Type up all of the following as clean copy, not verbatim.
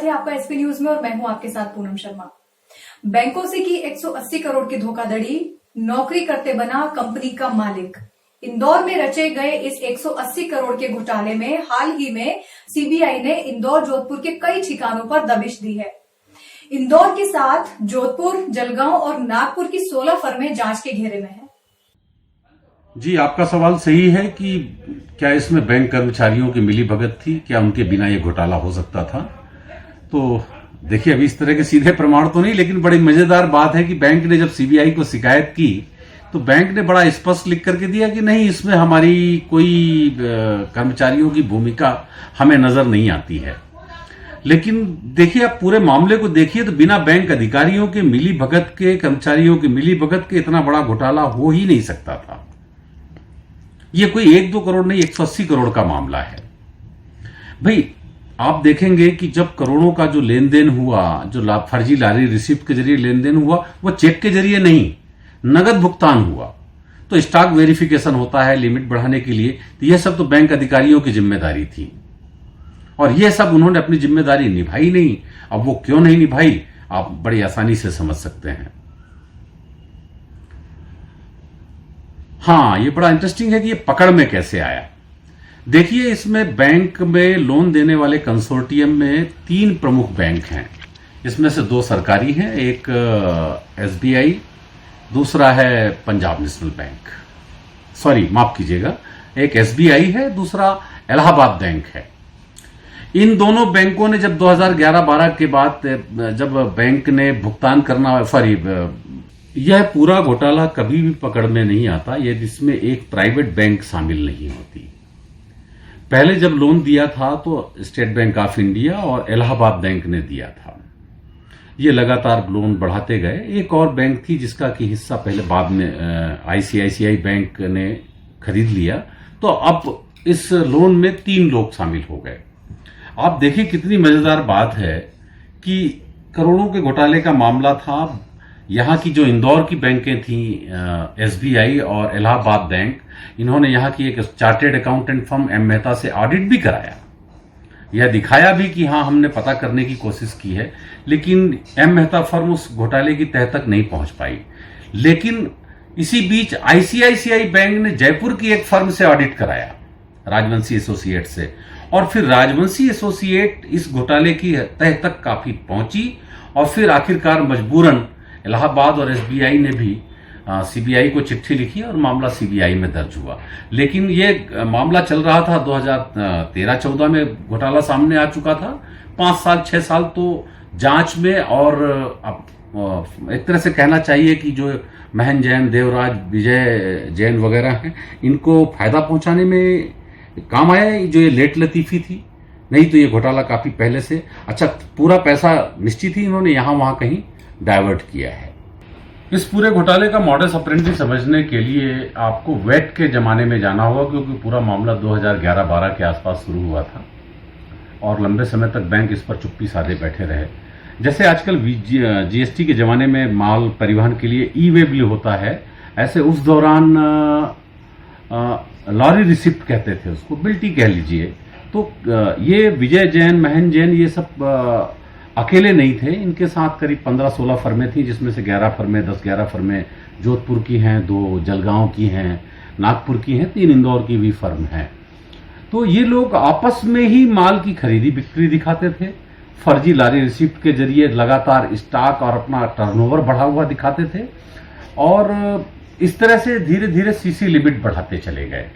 स्वागत है आपका एसपी न्यूज में और मैं हूं आपके साथ पूनम शर्मा। बैंकों से की 180 करोड़ की धोखाधड़ी, नौकरी करते बना कंपनी का मालिक। इंदौर में रचे गए इस 180 करोड़ के घोटाले में हाल ही में सीबीआई ने इंदौर जोधपुर के कई ठिकानों पर दबिश दी है। इंदौर के साथ जोधपुर, जलगांव और नागपुर की 16 फर्में जांच के घेरे में हैं। जी, आपका सवाल सही है कि क्या इसमें बैंक कर्मचारियों की मिलीभगत थी, क्या उनके बिना ये घोटाला हो सकता था। तो देखिए, अभी इस तरह के सीधे प्रमाण तो नहीं, लेकिन बड़ी मजेदार बात है कि बैंक ने जब सीबीआई को शिकायत की तो बैंक ने बड़ा स्पष्ट लिख करके दिया कि नहीं, इसमें हमारी कोई कर्मचारियों की भूमिका हमें नजर नहीं आती है। लेकिन देखिए, आप पूरे मामले को देखिए तो बिना बैंक अधिकारियों के मिलीभगत के, कर्मचारियों की मिलीभगत के इतना बड़ा घोटाला हो ही नहीं सकता था। ये कोई 1-2 करोड़ नहीं, 180 करोड़ का मामला है। भाई, आप देखेंगे कि जब करोड़ों का जो लेन देन हुआ, जो फर्जी लारी रिसिप्ट के जरिए लेन देन हुआ, वो चेक के जरिए नहीं, नगद भुगतान हुआ। तो स्टॉक वेरिफिकेशन होता है लिमिट बढ़ाने के लिए, तो यह सब तो बैंक अधिकारियों की जिम्मेदारी थी और यह सब उन्होंने अपनी जिम्मेदारी निभाई नहीं। अब वो क्यों नहीं निभाई, आप बड़ी आसानी से समझ सकते हैं। हाँ, ये बड़ा इंटरेस्टिंग है कि ये पकड़ में कैसे आया। देखिए, इसमें बैंक में लोन देने वाले कंसोर्टियम में 3 प्रमुख बैंक हैं। इसमें से 2 सरकारी हैं, एक एसबीआई, दूसरा है पंजाब नेशनल बैंक। सॉरी, माफ कीजिएगा, एक एसबीआई है, दूसरा इलाहाबाद बैंक है। इन दोनों बैंकों ने जब 2011-12 के बाद जब बैंक ने भुगतान करना, यह पूरा घोटाला कभी भी पकड़ में नहीं आता यदि इसमें एक प्राइवेट बैंक शामिल नहीं होती। पहले जब लोन दिया था तो स्टेट बैंक ऑफ इंडिया और इलाहाबाद बैंक ने दिया था। ये लगातार लोन बढ़ाते गए। एक और बैंक थी जिसका की हिस्सा पहले बाद में आईसीआईसीआई बैंक ने खरीद लिया। तो अब इस लोन में 3 लोग शामिल हो गए। आप देखिए, कितनी मजेदार बात है कि करोड़ों के घोटाले का मामला था। यहां की जो इंदौर की बैंकें थी, एसबीआई और इलाहाबाद बैंक, इन्होंने यहां की एक chartered accountant firm M Mehta से ऑडिट भी कराया। यह दिखाया भी कि हां, हमने पता करने की कोशिश की है, लेकिन एम मेहता फर्म उस घोटाले की तह तक नहीं पहुंच पाई। लेकिन इसी बीच आईसीआईसीआई बैंक ने जयपुर की एक फर्म से ऑडिट कराया, राजवंशी एसोसिएट से, और फिर राजवंशी एसोसिएट इस घोटाले की तह तक काफी पहुंची और फिर आखिरकार मजबूरन इलाहाबाद और एसबीआई ने भी सीबीआई को चिट्ठी लिखी और मामला सीबीआई में दर्ज हुआ। लेकिन ये मामला चल रहा था 2013-14 में, घोटाला सामने आ चुका था। 5 साल 6 साल तो जांच में, और एक तरह से कहना चाहिए कि जो महन जैन, देवराज, विजय जैन वगैरह हैं, इनको फायदा पहुंचाने में काम आया जो ये लेट लतीफी थी। नहीं तो ये घोटाला काफी पहले से, अच्छा, पूरा पैसा निश्चित ही इन्होंने यहां वहां कहीं डाइवर्ट किया है। इस पूरे घोटाले का मॉडस ऑपरेंडी समझने के लिए आपको वेट के जमाने में जाना होगा, क्योंकि पूरा मामला 2011-12 के आसपास शुरू हुआ था और लंबे समय तक बैंक इस पर चुप्पी साधे बैठे रहे। जैसे आजकल जीएसटी के जमाने में माल परिवहन के लिए ई-वे बिल होता है, ऐसे उस दौरान लॉरी रिसिप्ट कहते थे उसको, बिल्टी कह लीजिए। तो ये विजय जैन, महन जैन, ये सब अकेले नहीं थे। इनके साथ करीब 15-16 फर्में थी, जिसमें से 11 फर्में, 10-11 फर्में जोधपुर की हैं, 2 जलगांव की हैं, नागपुर की हैं, 3 इंदौर की भी फर्म हैं। तो ये लोग आपस में ही माल की खरीदी बिक्री दिखाते थे, फर्जी लारी रिसिप्ट के जरिए लगातार स्टॉक और अपना टर्नओवर बढ़ा हुआ दिखाते थे, और इस तरह से धीरे धीरे सीसी लिमिट बढ़ाते चले गए।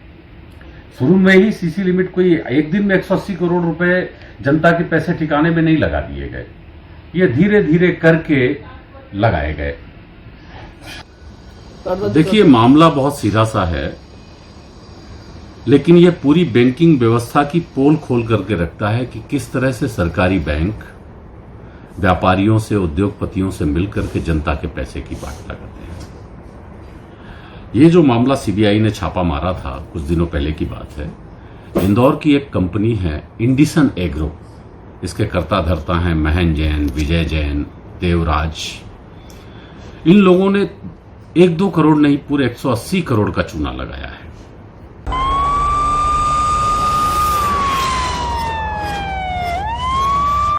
शुरू में ही सीसी लिमिट कोई एक दिन में 180 करोड़ रुपए जनता के पैसे ठिकाने में नहीं लगा दिए गए, ये धीरे धीरे करके लगाए गए। देखिए, मामला बहुत सीधा सा है, लेकिन यह पूरी बैंकिंग व्यवस्था की पोल खोल करके रखता है कि किस तरह से सरकारी बैंक व्यापारियों से, उद्योगपतियों से मिलकर के जनता के पैसे की बांटना करते हैं। ये जो मामला सीबीआई ने छापा मारा था, कुछ दिनों पहले की बात है। इंदौर की एक कंपनी है इंडिसन एग्रो, इसके कर्ता धर्ता हैं महन जैन, विजय जैन, देवराज। इन लोगों ने 1-2 करोड़ नहीं, पूरे 180 करोड़ का चूना लगाया है।